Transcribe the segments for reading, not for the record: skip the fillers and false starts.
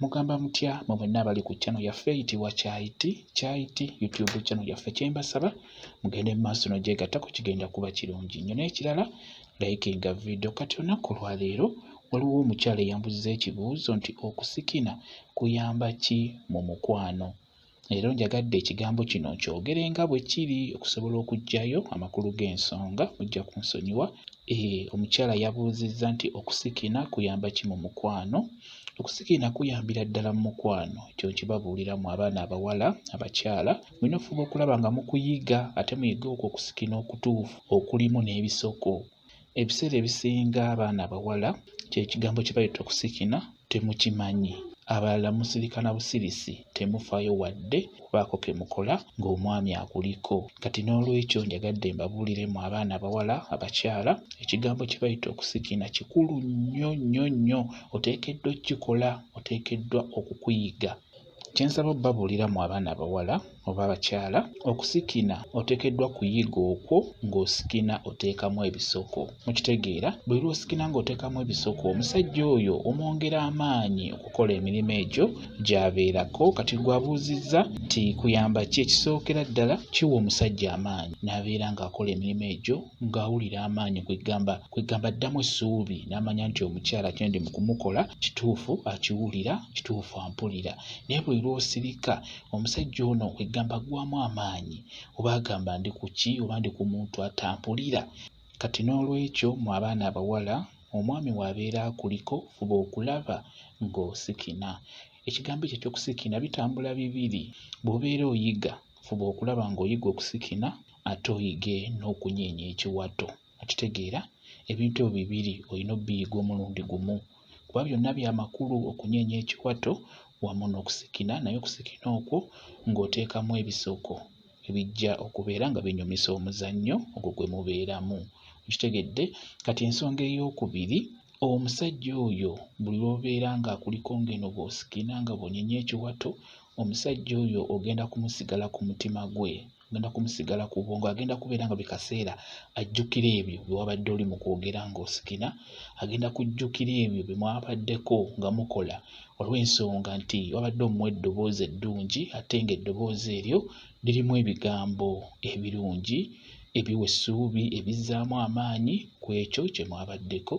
Mugamba mutya mu bonna abali ku channel yaffe eyitibwa Kyaiti YouTube channel yaffe. Kyembasaba mugende mu maaso n'ogyegattako, kigenda kuba kirungi nnyo. N'ekirala likinga video. Kati olunaku lwaleero waliwo omukyala eyambuza ekibuuzo nti okusikina kuyamba ki mu mukwano. Leero njagadde ekigambo kino nkyogere nga bwe kiri okusobola okuggyayo amakulu g'ensonga, mujja kunsonyiwa. Omukyala yabuuzizza nti okusikina kuyamba ki mu mukwano. Okusikina kuyambira ddala mu mukwano, ekyo kibabuuliramu abaana abawala abakyala. Mulina ofuba okulaba nga mukuyiga ate muyiga okwo okusikina okutuufu okulimu n'ebisoko. Ebiseera ebisinga abaana abawala ky'ekigambo kye bayita okusikina temukimanyi. Abalala musirika na busirisi, temufaayo wadde kubaako ke mukola ng'omwami akuliko. Kati n'olwekyo njagadde mbabuuliremu abaana abawala abakyala ekigambo kye bayita okusikina kikulu nnyo. Oteekeddwa okukikola, oteekeddwa okukuyiga. Kyensaba obbabuuliramu abaana abawala oba abakyala, okusikina oteekeddwa kuyiga okwo ng'osikina oteekamu ebisoko. Mukitegeera, buli lw'osikina ng'oteekamu ebisoko, omusajja oyo omwongera amaanyi okukola emirimu egyo gy'abeerako. Kati gwabuuzizza nti kuyamba ki? Ekisookera ddala kiwa omusajja amaanyi n'abeera ng'akola emirimu egyo ng'awulira amaanyi, kwegamba addamu essuubi n'amanya nti omukyala kyendi mu kumukola kituufu akiwulira, kituufu ampulira. Naye buli lw'osirika omusajja ono kwegamba aggwamu amaanyi, oba agamba ndi ku ki oba ndi ku muntu atampulira. Kati n'olwekyo mu abaana abawala omwami w'abeera akuliko fuba okulaba ng'osikina. Ekigambo ekyo eky'okusikina bitambula bibiri. Bw'obeera oyiga fuba okulaba ng'oyiga okusikina ate oyige n'okunyeenya ekiwato. Okitegeera, ebintu ebyo bibiri olina obbiyiga omulundi gumu kuba byonna bya makulu, okunyeenya ekiwato wamu n'okusikina. Naye okusikina okwo ng'oteekamu ebisoko ebijja okubeera nga binyumisa omuzannyo ogwo gwe mubeeramu. Okitegedde? Kati ensonga ey'okubiri, omusajja oyo buli lw'obeera ng'akuliko ng'eno bw'osikina nga bw'onyeenya ekiwato, omusajja oyo ogenda kumusigala ku mutima gwe, ogenda kumusigala ku bwongo, agenda kubeera nga buli kaseera ajjukira ebyo bye wabadde oli mu kwogera ng'osikina, agenda kujjukira ebyo bye mwabaddeko nga mukola, olw'ensonga nti wabadde omuwa eddoboozi eddungi ate ng'eddoboozi eryo lirimu ebigambo ebirungi ebiwa essuubi, ebizzaamu amaanyi ku ekyo kye mwabaddeko.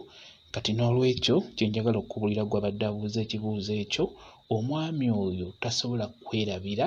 Kati n'olwekyo kye njagala okubuulira gw'abadde abuuza ekibuuzo ekyo, omwami oyo tasobola kwerabira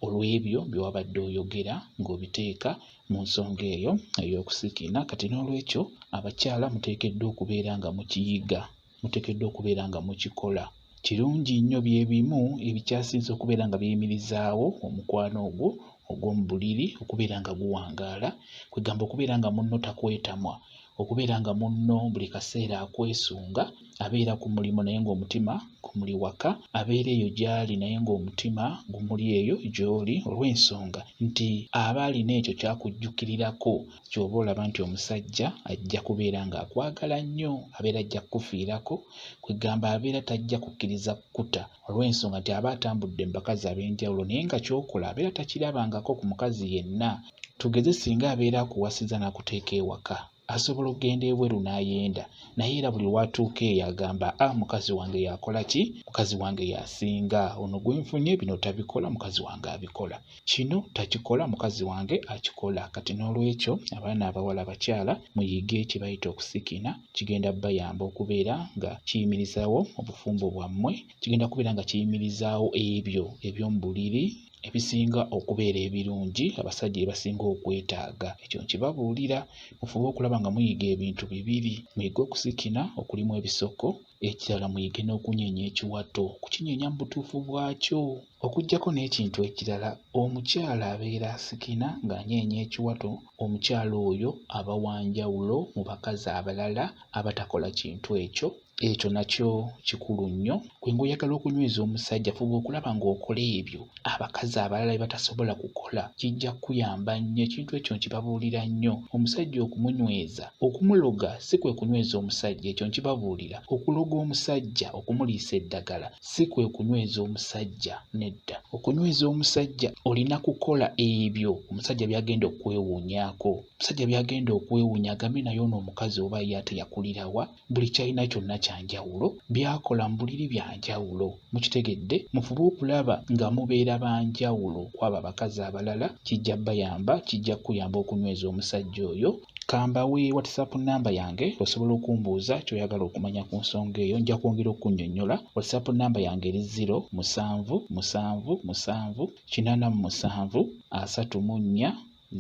olw'ebyo bye wabadde oyogera ng'obiteeka mu nsonga eyo ey'okusikina. Kati n'olwekyo abakyala muteekeddwa okubeera nga mukiyiga, muteekeddwa okubeera nga mukikola. Kirungi nnyo bye bimu ebikyasinze okubeera nga biyimirizaawo omukwano ogwo ogw'omu buliri okubeera nga guwangaala, kwegamba okubeera nga munno takwetamwa, okubeera nga munno buli kaseera akwesunga, abeera ku mulimu naye ng'omutima gumuli waka, abeera eyo gy'ali naye ng'omutima gumuli eyo gy'oli, olw'ensonga nti aba alina ekyo kyakujjukirirako. Ky'oba olaba nti omusajja ajja kubeera ng'akwagala nnyo, abeera ajja kukufiirako, kwegamba abeera tajja kukkiriza kukkuta, olw'ensonga nti aba atambudde mu bakazi ab'enjawulo naye nga ky'okola abeera takirabangako ku mukazi yenna. Tugeze singa abeera akuwasiza n'akuteeka ewaka, asobola okugenda ebweru n'ayenda, naye era buli lwatuuka eyo agamba mukazi wange yakola ki? Mukazi wange yasinga, ono gwenfunye bino tabikola, mukazi wange abikola, kino takikola, mukazi wange akikola. Kati n'olwekyo abaana abawala abakyala muyige kye bayita okusikina, kigenda bayamba okubeera nga kiyimirizaawo obufumbo bwammwe, kigenda kubeera nga kiyimirizaawo ebyo eby'omu buliri ebisinga okubeera ebirungi abasajja ebasinga okwetaaga. Ekyo nkibabuulira, mufube okulaba nga muyiga ebintu bibiri, muyige okusikina okulimu ebisoko, ekirala muyige n'okunyeenya ekiwato, kukinyeenya mu butuufu bwakyo. Okuggyako n'ekintu ekirala, omukyala abeera asikina ng'anyeenya ekiwato, omukyala oyo aba wanjawulo mu bakazi abalala abatakola kintu ekyo. Ekyo nakyo kikulu nnyo. Gwe ng'oyagala okunyweza omusajja fuba okulaba ng'okola ebyo abakazi abalala bye batasobola kukola, kijja kukuyamba nnyo. Ekintu ekyo nkibabuulira nnyo. Omusajja okumunyweza, okumuloga si kwe kunyweza omusajja, ekyo nkibabuulira. Okuloga omusajja, okumuliisa eddagala si kwe kunyweza omusajja, nedda. Okunyweza omusajja olina kukola ebyo omusajja by'agenda okwewuunyaako. Omusajja by'agenda okwewuunya agambe naye ono omukazi oba ye ate yakulira wa, buli ky'alina kyonna kya njawulo, byakola mu buliri bya njawulo. Mukitegedde? Mufube okulaba nga mubeera ba njawulo kwabo abakazi abalala. Kijja bayamba, kijja kuyamba okunyweza omusajja oyo. Kambawe WhatsApp namba yange osobola okumbuuza ky'oyagala okumanya ku nsonga eyo. Nja kwongera okunnyonnyola. WhatsApp namba yange eri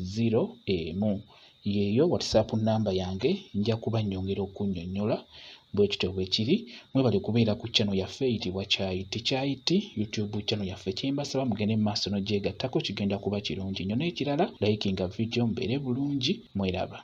0777873401. Yeeyo WhatsApp namba yange, nja kuba nnyongera okunnyonnyola bwe kityo bwe kiri. Mwebale kubeera ku channel yaffe eyitibwa Kyayiti YouTube channel yaffe. Kyembasaba mugende mu maaso n'ogyegattako, kigenda kuba kirungi nnyo. N'ekirala, likinga video mubeere bulungi. Mweraba.